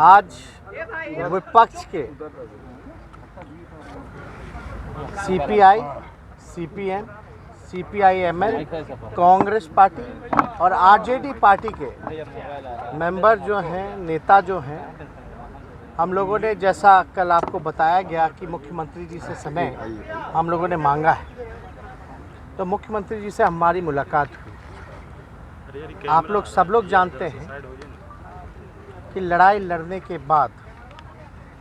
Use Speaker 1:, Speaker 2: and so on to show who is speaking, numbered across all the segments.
Speaker 1: आज विपक्ष के CPI, CPM, CPI-ML, Congress party और आरजेडी पार्टी के मेंबर जो हैं, नेता जो हैं, हम लोगों ने, जैसा कल आपको बताया गया कि मुख्यमंत्री जी से समय हम लोगों ने मांगा है, तो मुख्यमंत्री जी से हमारी मुलाकात हुई। आप लोग सब लोग जानते हैं कि लड़ाई लड़ने के बाद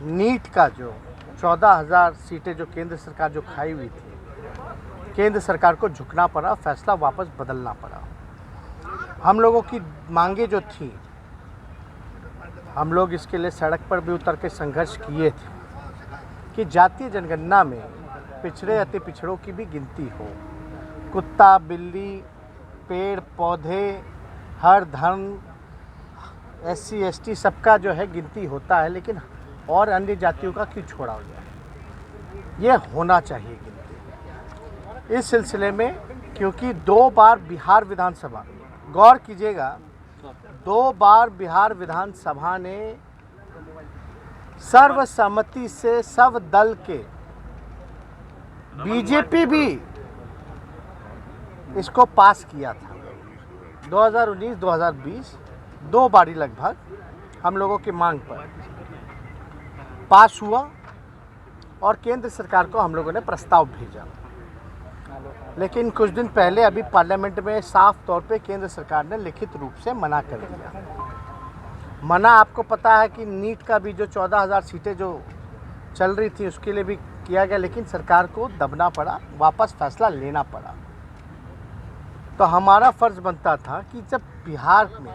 Speaker 1: नीट का जो 14,000 सीटें जो केंद्र सरकार जो खाई हुई थी, केंद्र सरकार को झुकना पड़ा, फैसला वापस बदलना पड़ा। हम लोगों की मांगे जो थी, हम लोग इसके लिए सड़क पर भी उतर के संघर्ष किए थे कि जातीय जनगणना में पिछड़े अति पिछड़ों की भी गिनती हो। कुत्ता, बिल्ली, पेड़ पौधे, हर धर्म, SC ST सबका जो है गिनती होता है, लेकिन और अन्य जातियों का क्यों छोड़ा हो जाए? ये होना चाहिए गिनती। इस सिलसिले में क्योंकि 2 बार बिहार विधानसभा, गौर कीजिएगा, 2 बार बिहार विधानसभा ने सर्वसम्मति से सब दल के, बीजेपी भी इसको पास किया था। 2019, 2020 2 बारी लगभग हम लोगों की मांग पर पास हुआ और केंद्र सरकार को हम लोगों ने प्रस्ताव भेजा। लेकिन कुछ दिन पहले अभी पार्लियामेंट में साफ तौर पे केंद्र सरकार ने लिखित रूप से मना कर दिया। मना आपको पता है कि नीट का भी जो 14,000 सीटें जो चल रही थी उसके लिए भी किया गया, लेकिन सरकार को दबना पड़ा, वापस फैसला लेना पड़ा। तो हमारा फर्ज बनता था कि जब बिहार में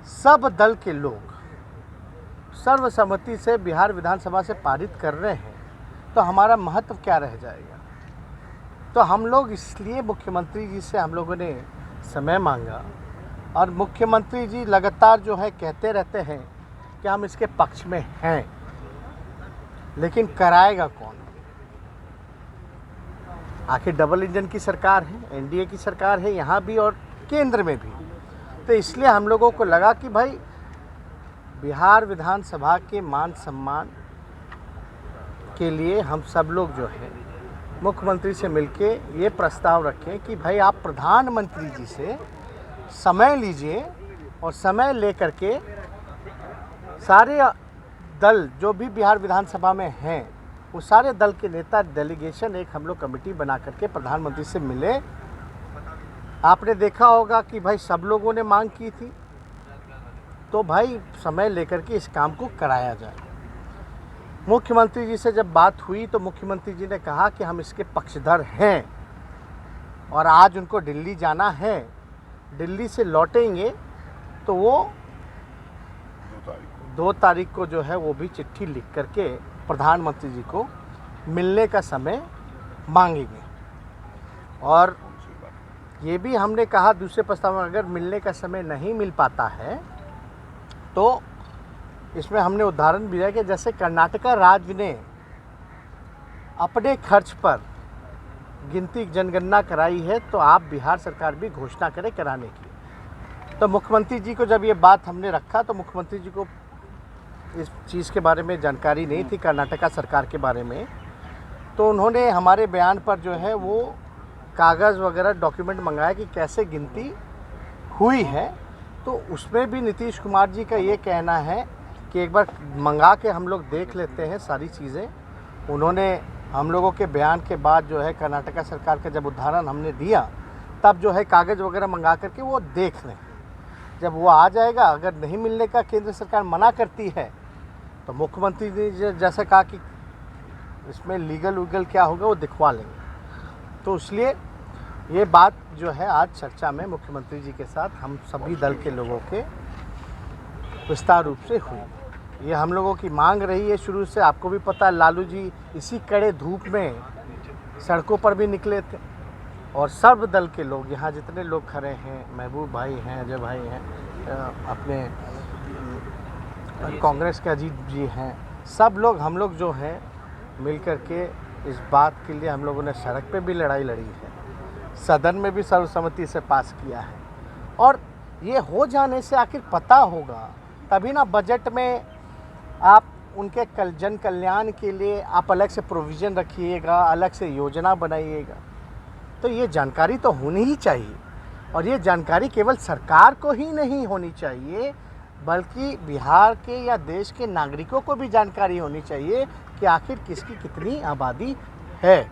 Speaker 1: सब दल के लोग सर्वसम्मति से बिहार विधानसभा से पारित कर रहे हैं, तो हमारा महत्व क्या रह जाएगा? तो हम लोग इसलिए मुख्यमंत्री जी से हम लोगों ने समय मांगा, और मुख्यमंत्री जी लगातार जो है कहते रहते हैं कि हम इसके पक्ष में हैं, लेकिन कराएगा कौन? आखिर डबल इंजन की सरकार है, NDA की सरकार है यहाँ भी और केंद्र में भी। तो इसलिए हम लोगों को लगा कि भाई बिहार विधानसभा के मान सम्मान के लिए हम सब लोग जो है मुख्यमंत्री से मिलके ये प्रस्ताव रखें कि भाई आप प्रधानमंत्री जी से समय लीजिए और समय लेकर के सारे दल जो भी बिहार विधानसभा में हैं, वो सारे दल के नेता डेलीगेशन एक हम लोग कमेटी बना करके प्रधानमंत्री से मिले। आपने देखा होगा कि भाई सब लोगों ने मांग की थी, तो भाई समय लेकर के इस काम को कराया जाए। मुख्यमंत्री जी से जब बात हुई तो मुख्यमंत्री जी ने कहा कि हम इसके पक्षधर हैं और आज उनको दिल्ली जाना है, दिल्ली से लौटेंगे तो वो 2 तारीख को जो है वो भी चिट्ठी लिख करके प्रधानमंत्री जी को मिलने का समय मांगेंगे। और ये भी हमने कहा दूसरे प्रस्ताव में, अगर मिलने का समय नहीं मिल पाता है तो इसमें हमने उदाहरण भी दिया कि जैसे कर्नाटका राज्य ने अपने खर्च पर गिनती जनगणना कराई है, तो आप बिहार सरकार भी घोषणा करें कराने की। तो मुख्यमंत्री जी को जब ये बात हमने रखा तो मुख्यमंत्री जी को इस चीज़ के बारे में जानकारी नहीं थी, कर्नाटका सरकार के बारे में। तो उन्होंने हमारे बयान पर जो है वो कागज़ वगैरह डॉक्यूमेंट मंगाया कि कैसे गिनती हुई है। तो उसमें भी नीतीश कुमार जी का ये कहना है कि एक बार मंगा के हम लोग देख लेते हैं सारी चीज़ें। उन्होंने हम लोगों के बयान के बाद जो है कर्नाटका सरकार का जब उदाहरण हमने दिया, तब जो है कागज़ वगैरह मंगा करके वो देख लें। जब वो आ जाएगा, अगर नहीं मिलने का केंद्र सरकार मना करती है तो मुख्यमंत्री ने जैसे कहा कि इसमें लीगल वीगल क्या होगा वो दिखवा लेंगे। तो इसलिए ये बात जो है आज चर्चा में मुख्यमंत्री जी के साथ हम सभी दल के लोगों के विस्तार रूप से हुई। ये हम लोगों की मांग रही है शुरू से। आपको भी पता है, लालू जी इसी कड़े धूप में सड़कों पर भी निकले थे और सर्व दल के लोग, यहाँ जितने लोग खड़े हैं, महबूब भाई हैं, अजय भाई हैं, अपने कांग्रेस के अजीत जी हैं, सब लोग हम लोग जो हैं मिल कर के इस बात के लिए हम लोगों ने सड़क पे भी लड़ाई लड़ी है, सदन में भी सर्वसम्मति से पास किया है। और ये हो जाने से आखिर पता होगा तभी ना बजट में आप उनके जन कल्याण के लिए आप अलग से प्रोविज़न रखिएगा, अलग से योजना बनाइएगा। तो ये जानकारी तो होनी ही चाहिए, और ये जानकारी केवल सरकार को ही नहीं होनी चाहिए, बल्कि बिहार के या देश के नागरिकों को भी जानकारी होनी चाहिए कि आखिर किसकी कितनी आबादी है।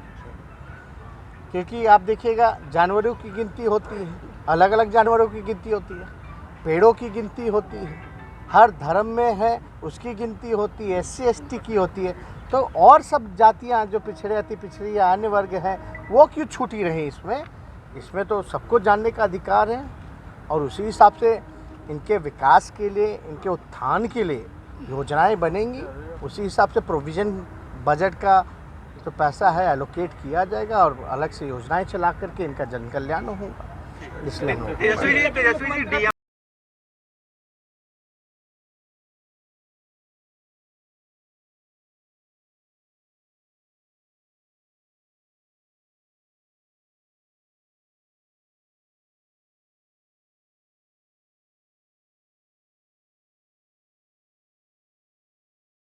Speaker 1: क्योंकि आप देखिएगा, जानवरों की गिनती होती है, अलग अलग जानवरों की गिनती होती है, पेड़ों की गिनती होती है, हर धर्म में है उसकी गिनती होती है, SC ST की होती है। तो और सब जातियाँ जो पिछड़े अति पिछड़ी या अन्य वर्ग हैं, वो क्यों छूटी रहीं इसमें? इसमें तो सबको जानने का अधिकार है, और उसी हिसाब से इनके विकास के लिए, इनके उत्थान के लिए योजनाएं बनेंगी। उसी हिसाब से प्रोविज़न बजट का तो पैसा है एलोकेट किया जाएगा, और अलग से योजनाएं चला करके इनका जन कल्याण होगा। इसलिए